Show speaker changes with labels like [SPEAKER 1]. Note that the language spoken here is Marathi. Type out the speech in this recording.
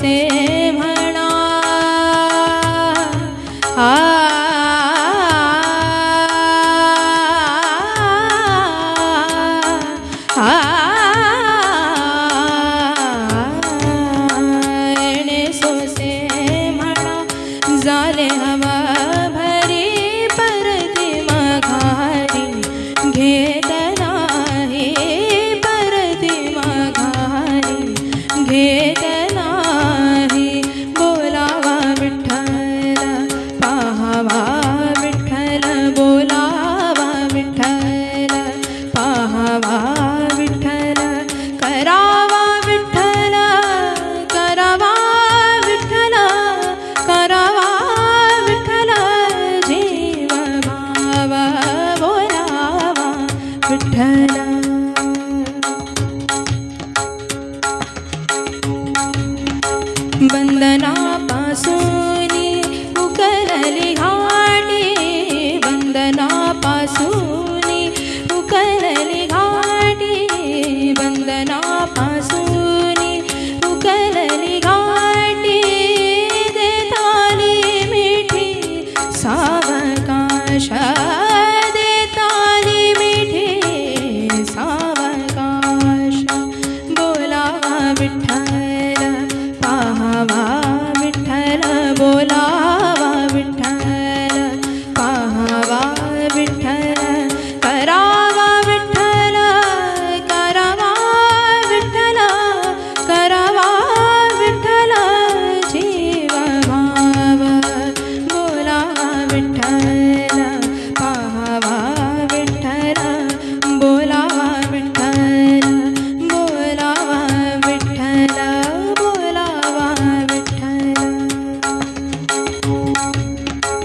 [SPEAKER 1] सोसे म्हणा येणे सोसे म्हणा झाले हवा भरी परती माघारी घेत नाही परती माघारी घेत नाही बोलावा विठ्ठल पाहावा विठ्ठल बोलावा विठ्ठल पाहावा विठ्ठल करावा विठ्ठल करावा विठ्ठल करावा विठ्ठल जीव भावा बोलावा विठ्ठल बंधनापासून उकलली घाटी बंधनापासून उकलली घाटी बंधनापासून उकलली घाटी देताली मिठी सावकाश देताली मिठी सावकाश बोलावा विठ्ठल पाहावा